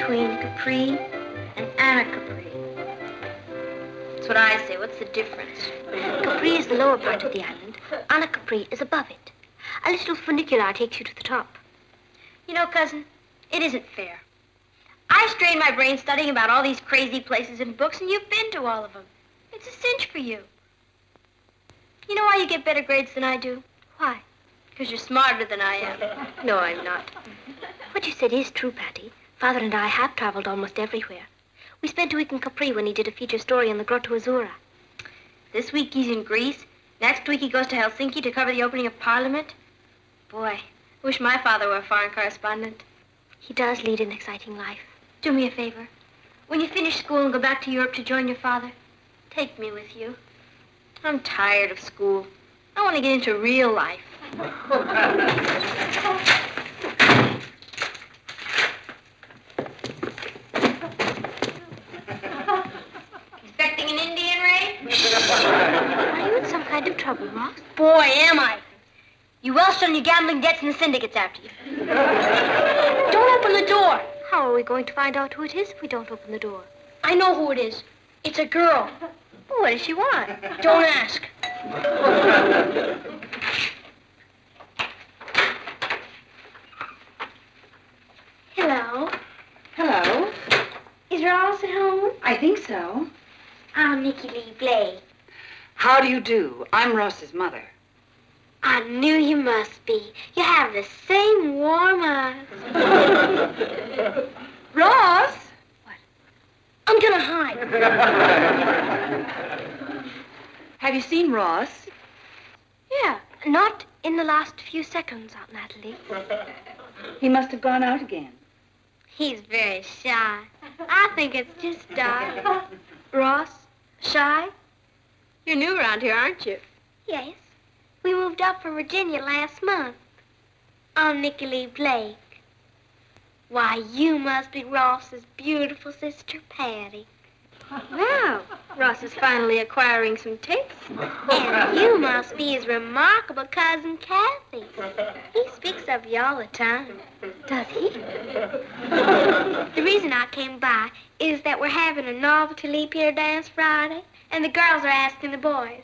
between Capri and Anna Capri. That's what I say. What's the difference? Capri is the lower part of the island. Anna Capri is above it. A little funicular takes you to the top. You know, cousin, it isn't fair. I strained my brain studying about all these crazy places and books, and you've been to all of them. It's a cinch for you. You know why you get better grades than I do? Why? Because you're smarter than I am. No, I'm not. What you said is true, Patty. Father and I have traveled almost everywhere. We spent a week in Capri when he did a feature story on the Grotto Azzurra. This week he's in Greece. Next week he goes to Helsinki to cover the opening of Parliament. Boy, I wish my father were a foreign correspondent. He does lead an exciting life. Do me a favor. When you finish school and go back to Europe to join your father, take me with you. I'm tired of school. I want to get into real life. Expecting an Indian raid? Are you in some kind of trouble, Ross? Boy, am I. You Welsh on your gambling debts and the syndicates after you. Don't open the door. How are we going to find out who it is if we don't open the door? I know who it is. It's a girl. Well, what does she want? Don't ask. Hello. Hello. Is Ross at home? I think so. I'm Nicky Lee Blake. How do you do? I'm Ross's mother. I knew you must be. You have the same warm eyes. Ross? What? I'm gonna hide. Have you seen Ross? Yeah, not in the last few seconds, Aunt Natalie. He must have gone out again. He's very shy. I think it's just dark. Ross, shy? You're new around here, aren't you? Yes. We moved up from Virginia last month. I'm Nicky Lee Blake. Why, you must be Ross's beautiful sister, Patty. Wow, Ross is finally acquiring some taste. And you must be his remarkable cousin, Kathy. He speaks of you all the time. Does he? The reason I came by is that we're having a novelty leap year dance Friday, and the girls are asking the boys.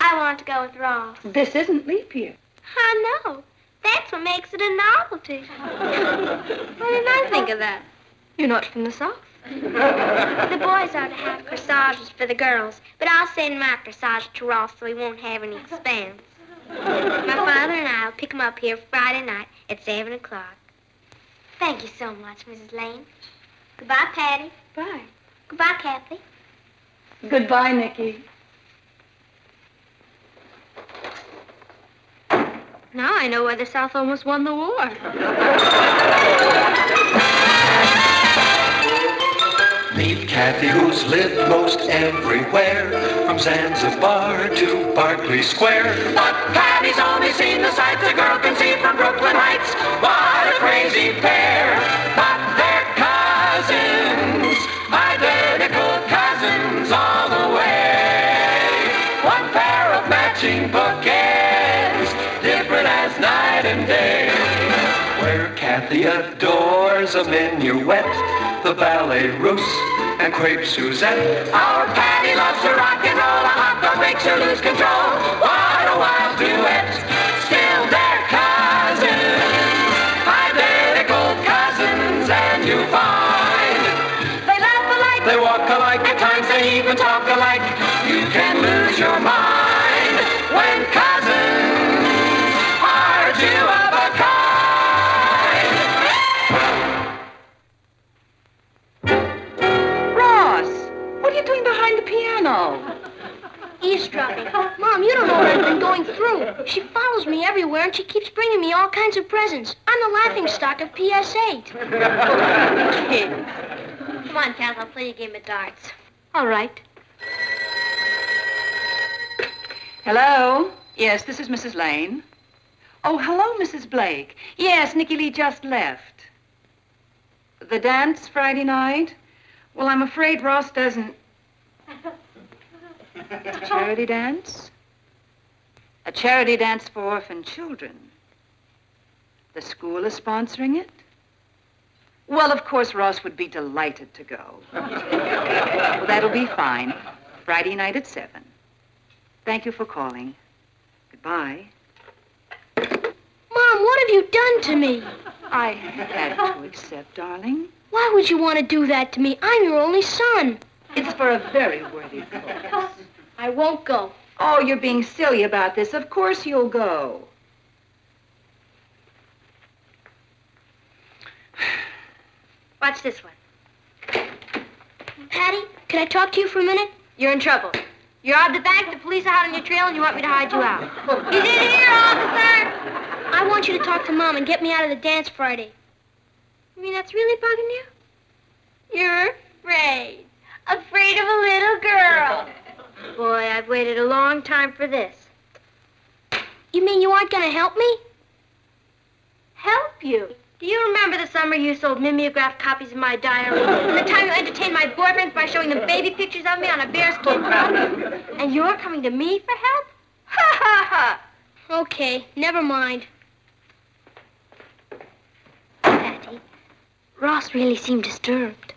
I want to go with Ross. This isn't leap year. I know. That's what makes it a novelty. Why didn't I think of that? You're not from the South. The boys are to have corsages for the girls, but I'll send my corsage to Ross so he won't have any expense. My father and I will pick him up here Friday night at 7 o'clock. Thank you so much, Mrs. Lane. Goodbye, Patty. Bye. Goodbye, Kathy. Goodbye, Nicky. Now I know why the South almost won the war. Meet Kathy, who's lived most everywhere, from Zanzibar to Berkeley Square. But Patty's only seen the sights a girl can see from Brooklyn Heights. What a crazy pair! But they're cousins, identical cousins all the way. One pair of matching bouquets, different as night and day. Where Kathy adores a minuet, the ballet russe, and crepe Suzette. Our Patty loves to rock and roll, a hot dog makes her lose control. What a wild duet, still they're cousins, identical cousins, and you find they laugh alike, they walk alike, at times they even talk alike. You can lose your mind when cousins are two of a kind. What are you doing behind the piano? Eavesdropping. Mom, you don't know what I've been going through. She follows me everywhere, and she keeps bringing me all kinds of presents. I'm the laughingstock of PS8. Come on, Kath, I'll play you a game of darts. All right. Hello? Yes, this is Mrs. Lane. Oh, hello, Mrs. Blake. Yes, Nicky Lee just left. The dance Friday night? Well, I'm afraid Ross doesn't... A charity dance? A charity dance for orphan children. The school is sponsoring it? Well, of course, Ross would be delighted to go. Well, that'll be fine. Friday night at 7. Thank you for calling. Goodbye. Mom, what have you done to me? I had to accept, darling. Why would you want to do that to me? I'm your only son. It's for a very worthy cause. I won't go. Oh, you're being silly about this. Of course you'll go. Watch this one. Patty, can I talk to you for a minute? You're in trouble. You robbed the bank, the police are hot on your trail, and you want me to hide you out. He's in here, officer! I want you to talk to Mom and get me out of the dance Friday. You mean that's really bugging you? You're afraid. Afraid of a little girl. Boy, I've waited a long time for this. You mean you aren't going to help me? Help you? Do you remember the summer you sold mimeographed copies of my diary? And the time you entertained my boyfriends by showing them baby pictures of me on a bearskin rug? And you're coming to me for help? Ha, ha, ha! Okay, never mind. Patty, Ross really seemed disturbed.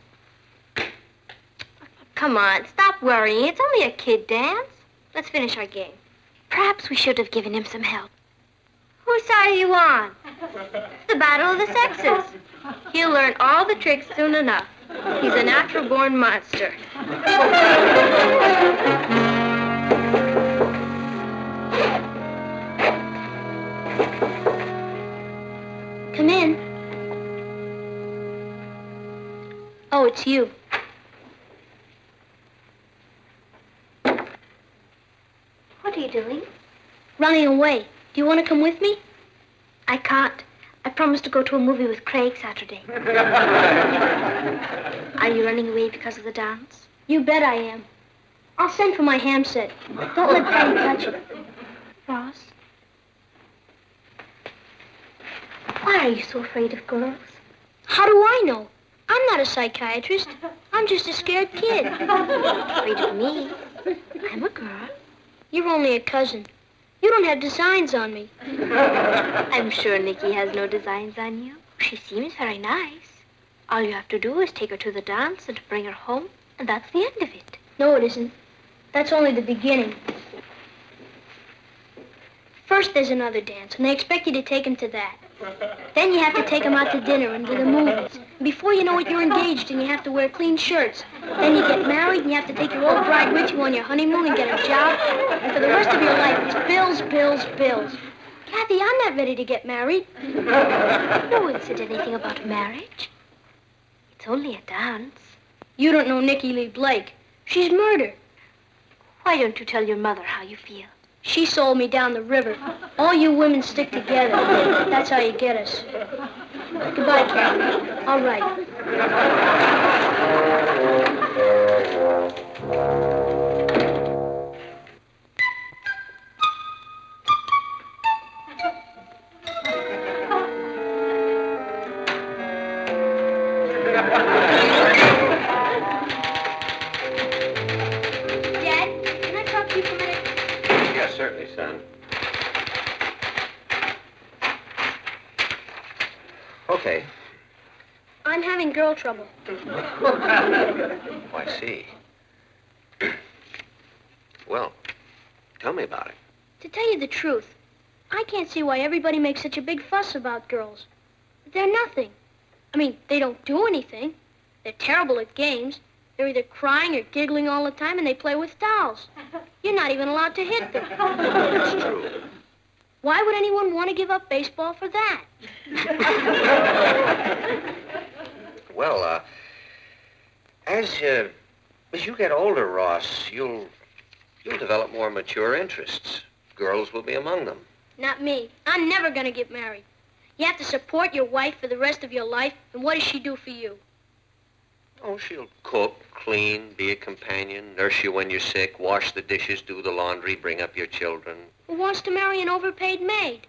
Come on, stop worrying. It's only a kid dance. Let's finish our game. Perhaps we should have given him some help. Whose side are you on? It's the battle of the sexes. He'll learn all the tricks soon enough. He's a natural-born monster. Come in. Oh, it's you. What are you doing? Running away. Do you want to come with me? I can't. I promised to go to a movie with Craig Saturday. Are you running away because of the dance? You bet I am. I'll send for my ham set. Don't let Patty touch it. Ross? Why are you so afraid of girls? How do I know? I'm not a psychiatrist. I'm just a scared kid. Afraid of me? I'm a girl. You're only a cousin. You don't have designs on me. I'm sure Nikki has no designs on you. She seems very nice. All you have to do is take her to the dance and bring her home, and that's the end of it. No, it isn't. That's only the beginning. First there's another dance, and they expect you to take him to that. Then you have to take him out to dinner and to the movies. Before you know it, you're engaged, and you have to wear clean shirts. Then you get married, and you have to take your old bride with you on your honeymoon and get a job. And for the rest of your life, it's bills, bills, bills. Kathy, I'm not ready to get married. No one said anything about marriage. It's only a dance. You don't know Nikki Lee Blake. She's murdered. Why don't you tell your mother how you feel? She sold me down the river. All you women stick together. That's how you get us. Goodbye, Kathy. All right. Dad, can I talk to you for a minute? Yes, certainly, son. Okay. I'm having girl trouble. Oh, I see. Well, tell me about it. To tell you the truth, I can't see why everybody makes such a big fuss about girls. They're nothing. I mean, they don't do anything. They're terrible at games. They're either crying or giggling all the time, and they play with dolls. You're not even allowed to hit them. That's true. Why would anyone want to give up baseball for that? Well, as you get older, Ross, you'll develop more mature interests. Girls will be among them. Not me. I'm never going to get married. You have to support your wife for the rest of your life, and what does she do for you? Oh, she'll cook, clean, be a companion, nurse you when you're sick, wash the dishes, do the laundry, bring up your children. Who wants to marry an overpaid maid?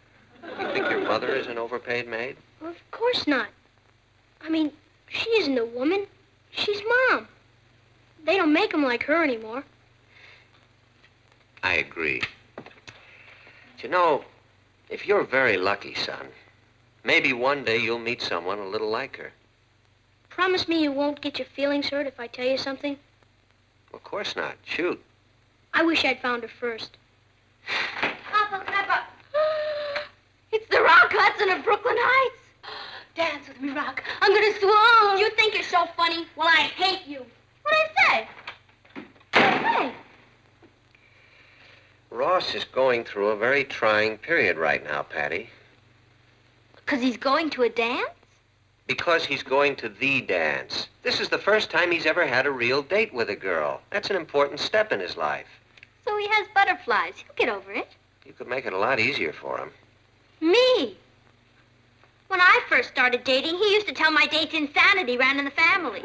You think your mother is an overpaid maid? Well, of course not. I mean, she isn't a woman. She's Mom. They don't make them like her anymore. I agree. But you know, if you're very lucky, son, maybe one day you'll meet someone a little like her. Promise me you won't get your feelings hurt if I tell you something? Of course not. Shoot. I wish I'd found her first. Papa, Papa. It's the Rock Hudson of Brooklyn Heights. Dance with me, Rock. I'm gonna swoon. You think you're so funny? Well, I hate you. What'd I say? Hey. Ross is going through a very trying period right now, Patty. Because he's going to a dance? Because he's going to the dance. This is the first time he's ever had a real date with a girl. That's an important step in his life. So he has butterflies. He'll get over it. You could make it a lot easier for him. Me? When I first started dating, he used to tell my dates insanity ran in the family.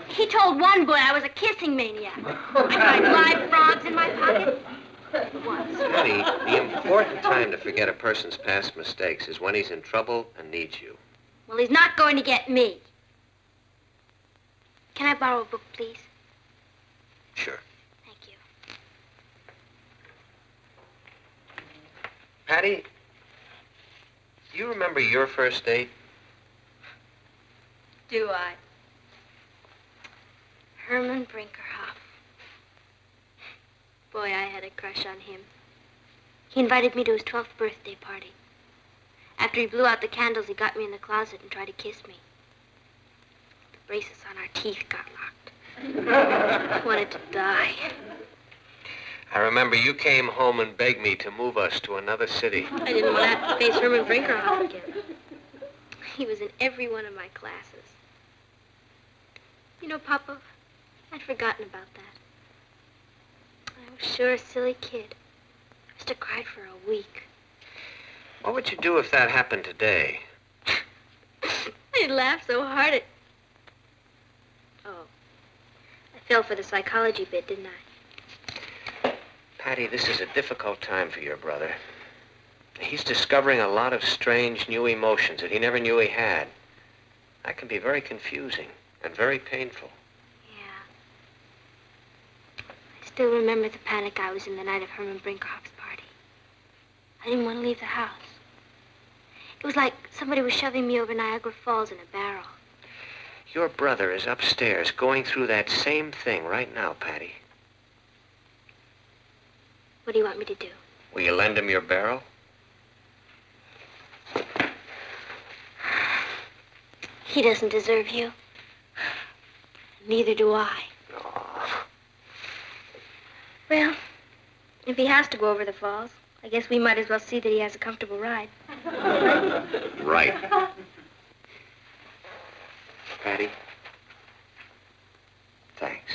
He told one boy I was a kissing maniac. I tried live frogs in my pocket. Once. Patty, the important time to forget a person's past mistakes is when he's in trouble and needs you. Well, he's not going to get me. Can I borrow a book, please? Sure. Thank you. Patty, do you remember your first date? Do I? Herman Brinkerhoff. Boy, I had a crush on him. He invited me to his 12th birthday party. After he blew out the candles, he got me in the closet and tried to kiss me. The braces on our teeth got locked. I wanted to die. I remember you came home and begged me to move us to another city. I didn't want to have to face Herman Brinkerhoff again. He was in every one of my classes. You know, Papa, I'd forgotten about that. I was sure a silly kid. I must have cried for a week. What would you do if that happened today? I laughed so hard at... Oh. I fell for the psychology bit, didn't I? Patty, this is a difficult time for your brother. He's discovering a lot of strange new emotions that he never knew he had. That can be very confusing and very painful. Yeah. I still remember the panic I was in the night of Herman Brinkerhoff's party. I didn't want to leave the house. It was like somebody was shoving me over Niagara Falls in a barrel. Your brother is upstairs going through that same thing right now, Patty. What do you want me to do? Will you lend him your barrel? He doesn't deserve you. Neither do I. Oh. Well, if he has to go over the falls, I guess we might as well see that he has a comfortable ride. Right. Patty, thanks.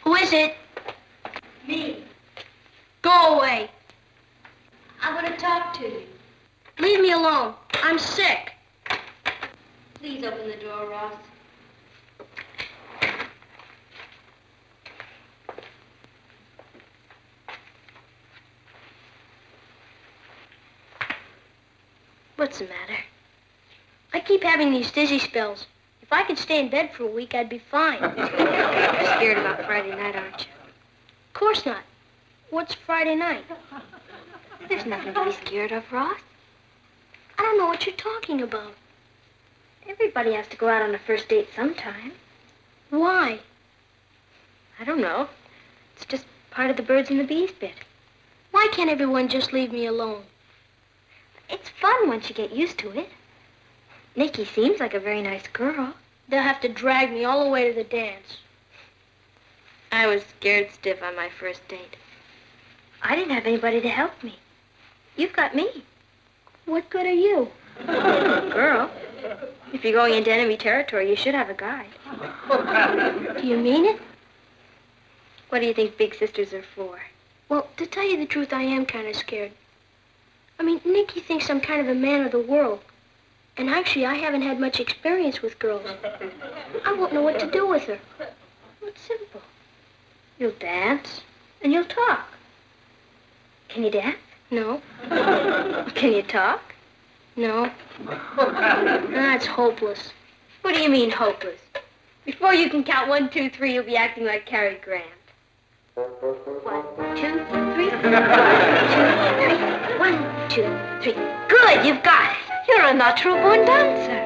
Who is it? Me. Go away. I want to talk to you. Leave me alone. I'm sick. Please open the door, Ross. What's the matter? I keep having these dizzy spells. If I could stay in bed for a week, I'd be fine. You're scared about Friday night, aren't you? Of course not. What's Friday night? There's nothing to be scared of, Ross. I don't know what you're talking about. Everybody has to go out on a first date sometime. Why? I don't know. It's just part of the birds and the bees bit. Why can't everyone just leave me alone? It's fun once you get used to it. Nikki seems like a very nice girl. They'll have to drag me all the way to the dance. I was scared stiff on my first date. I didn't have anybody to help me. You've got me. What good are you? Girl, if you're going into enemy territory, you should have a guide. Do you mean it? What do you think big sisters are for? Well, to tell you the truth, I am kind of scared. I mean, Nikki thinks I'm kind of a man of the world. And actually, I haven't had much experience with girls. I won't know what to do with her. It's simple. You'll dance, and you'll talk. Can you dance? No. Can you talk? No. That's hopeless. What do you mean, hopeless? Before you can count 1, 2, 3, you'll be acting like Cary Grant. 1, 2, 3. 1, 2, 3. 1, 2, 3. Good, you've got it. You're a natural-born dancer.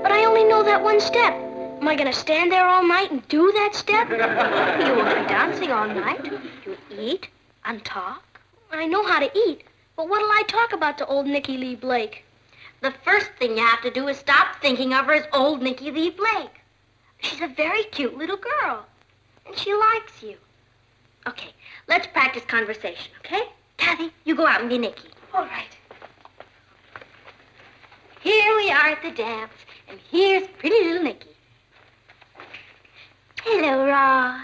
But I only know that one step. Am I going to stand there all night and do that step? You won't be dancing all night. You eat and talk. I know how to eat, but what'll I talk about to old Nicky Lee Blake? The first thing you have to do is stop thinking of her as old Nicky Lee Blake. She's a very cute little girl, and she likes you. Okay, let's practice conversation, okay? Kathy, you go out and be Nicky. All right. Here we are at the dance, and here's pretty little Nicky. Hello, Ross.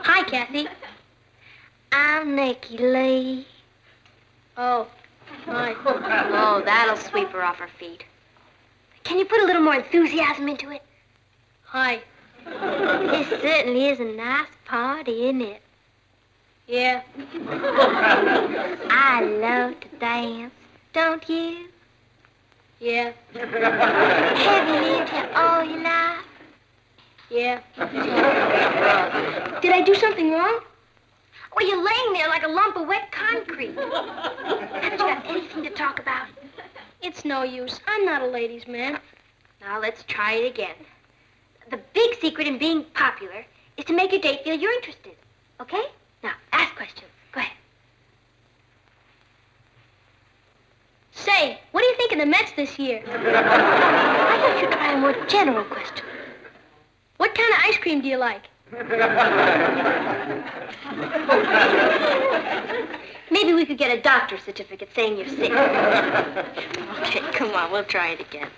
Hi, Kathy. I'm Nicky Lee. Oh, hi. Oh, that'll sweep her off her feet. Can you put a little more enthusiasm into it? Hi. This certainly is a nice party, isn't it? Yeah. I love to dance, don't you? Yeah. Have you lived here all your life? Yeah. Did I do something wrong? Well, you're laying there like a lump of wet concrete. Haven't you got anything to talk about? It's no use. I'm not a ladies' man. Now, let's try it again. The big secret in being popular is to make your date feel you're interested. Okay? Now, ask questions. Go ahead. Say, what do you think of the Mets this year? I thought you'd try a more general question. What kind of ice cream do you like? Maybe we could get a doctor's certificate saying you're sick. Okay, come on, we'll try it again.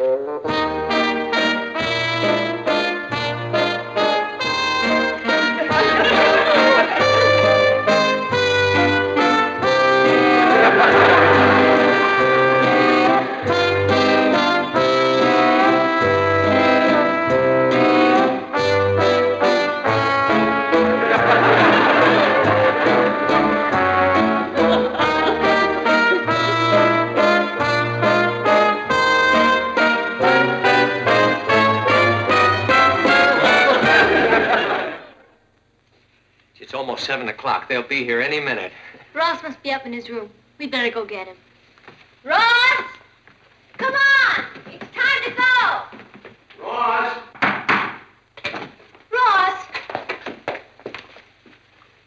It's almost 7 o'clock. They'll be here any minute. Ross must be up in his room. We'd better go get him. Ross! Come on! It's time to go! Ross! Ross!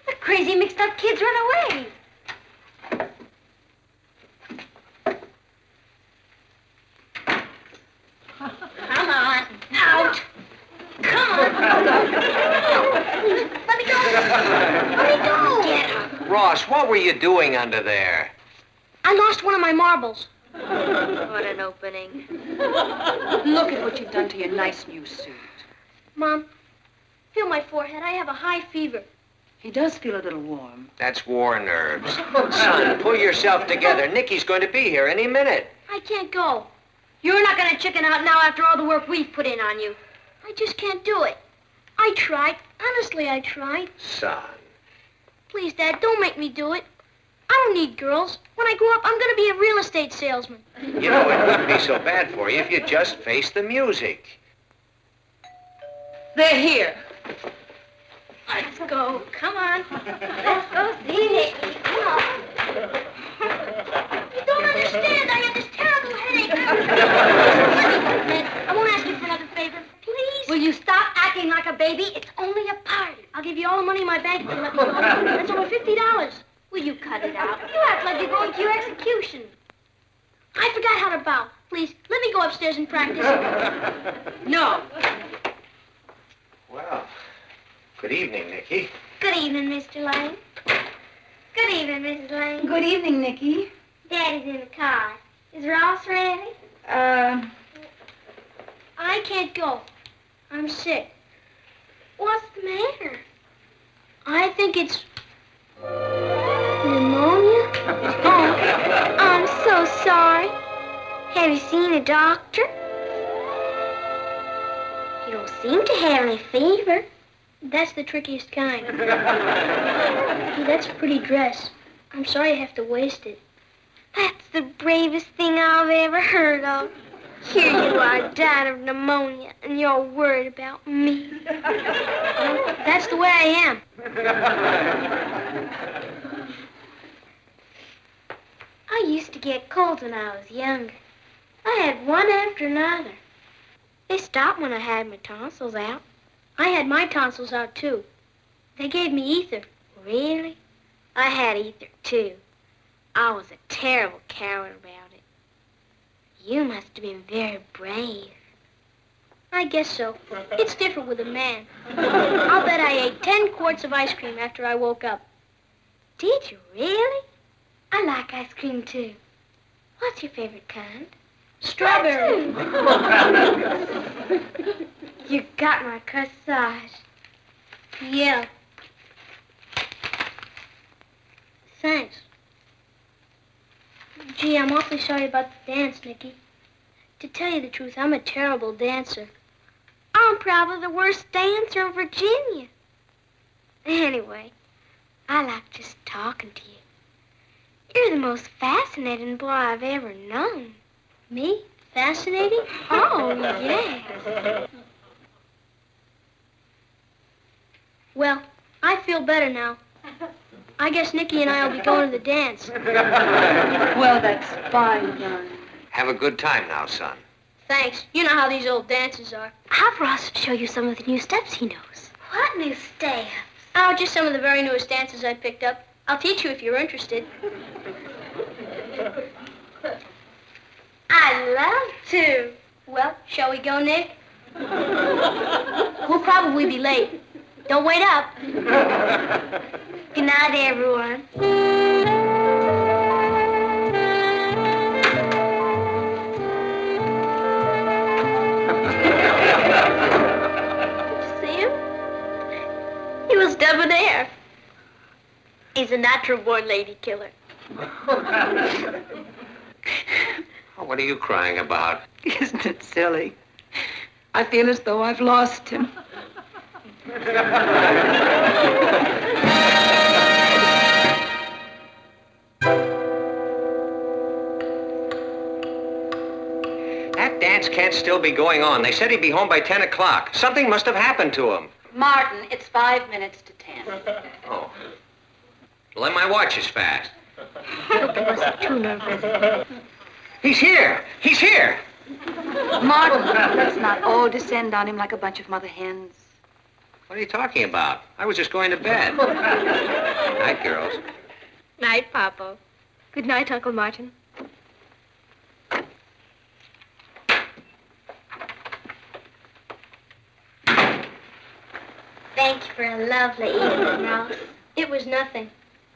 The crazy mixed-up kids run away. Come on, out! Come on! Let me go! Let me go! Get up. Ross, what were you doing under there? I lost one of my marbles. What an opening. Look at what you've done to your nice new suit. Mom, feel my forehead. I have a high fever. He does feel a little warm. That's war nerves. Son, pull yourself together. Nicky's going to be here any minute. I can't go. You're not going to chicken out now after all the work we've put in on you. I just can't do it. I tried. Honestly, I tried. Son. Please, Dad, don't make me do it. I don't need girls. When I grow up, I'm going to be a real estate salesman. You know, it wouldn't be so bad for you if you just faced the music. They're here. Let's go. Come on. Let's go see Nicky. Come on. You don't understand. I have this terrible headache. I won't ask you for another favor. Please? Will you stop acting like a baby? It's only a party. I'll give you all the money in my bank if you let me go. That's over $50. Will you cut it out? You act like you're going to your execution. I forgot how to bow. Please, let me go upstairs and practice. No. Well, good evening, Nicky. Good evening, Mr. Lane. Good evening, Mrs. Lane. Good evening, Nicky. Daddy's in the car. Is Ross ready? I can't go. I'm sick. What's the matter? I think it's pneumonia. Oh, I'm so sorry. Have you seen a doctor? You don't seem to have any fever. That's the trickiest kind. Hey, that's a pretty dress. I'm sorry I have to waste it. That's the bravest thing I've ever heard of. Here you are, dying of pneumonia, and you're worried about me. Well, that's the way I am. I used to get colds when I was younger. I had one after another. They stopped when I had my tonsils out. I had my tonsils out, too. They gave me ether. Really? I had ether, too. I was a terrible coward about it. You must have been very brave. I guess so. It's different with a man. I'll bet I ate 10 quarts of ice cream after I woke up. Did you really? I like ice cream, too. What's your favorite kind? Strawberry. You got my corsage. Yeah. Thanks. Gee, I'm awfully sorry about the dance, Nicky. To tell you the truth, I'm a terrible dancer. I'm probably the worst dancer in Virginia. Anyway, I like just talking to you. You're the most fascinating boy I've ever known. Me? Fascinating? Oh, yes. Well, I feel better now. I guess Nicky and I will be going to the dance. Well, that's fine, John. Have a good time now, son. Thanks. You know how these old dances are. Have Ross show you some of the new steps he knows. What new steps? Oh, just some of the very newest dances I picked up. I'll teach you if you're interested. I'd love to. Well, shall we go, Nick? We'll probably be late. Don't wait up. Good night, everyone. Did you see him? He was debonair. He's a natural-born lady killer. Oh, what are you crying about? Isn't it silly? I feel as though I've lost him. That dance can't still be going on. They said he'd be home by 10 o'clock. Something must have happened to him. Martin, it's 5 minutes to 10. Oh. Well, then my watch is fast. Too nervous. He's here! He's here! Martin, let's not all descend on him like a bunch of mother hens. What are you talking about? I was just going to bed. Night, girls. Night, Papa. Good night, Uncle Martin. Thank you for a lovely evening, Ross. It was nothing.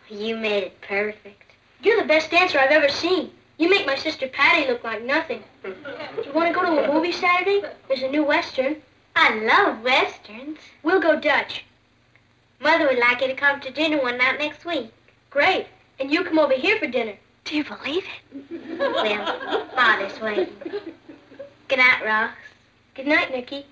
You made it perfect. You're the best dancer I've ever seen. You make my sister Patty look like nothing. Do you want to go to a movie Saturday? There's a new Western. I love Westerns. We'll go Dutch. Mother would like you to come to dinner one night next week. Great. And you come over here for dinner. Do you believe it? Well, Father's waiting. Good night, Ross. Good night, Nicky.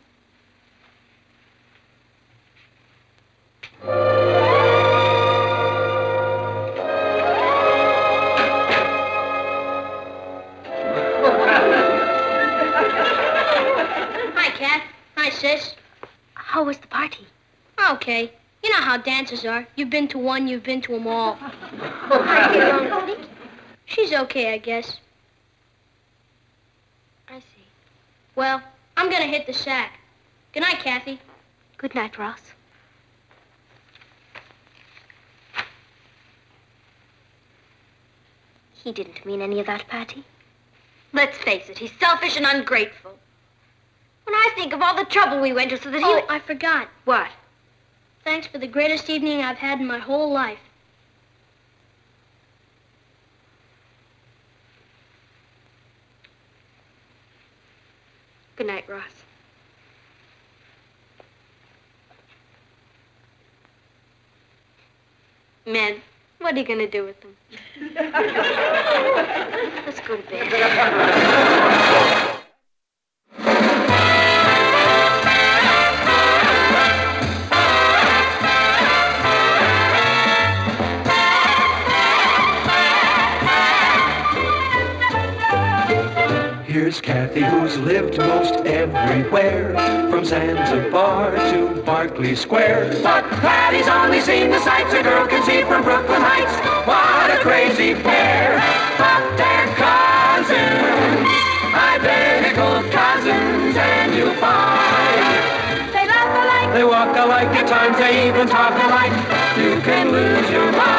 Hi, Kath. Hi, Sis. How was the party? Okay. You know how dances are. You've been to one, you've been to them all. How do you get along with Nicky? She's okay, I guess. I see. Well, I'm gonna hit the sack. Good night, Kathy. Good night, Ross. He didn't mean any of that, Patty. Let's face it, he's selfish and ungrateful. When I think of all the trouble we went to so that he... Oh, I forgot. What? Thanks for the greatest evening I've had in my whole life. Good night, Ross. Men, what are you going to do with them? Let's go to bed. here's Kathy, who's lived most everywhere, from Zanzibar to Berkeley Square. But Patty's only seen the sights a girl can see from Brooklyn Heights. What a crazy pair, but they're cousins, identical cousins, and you'll find they laugh alike, they walk alike, at times they even talk alike. You can lose your mind.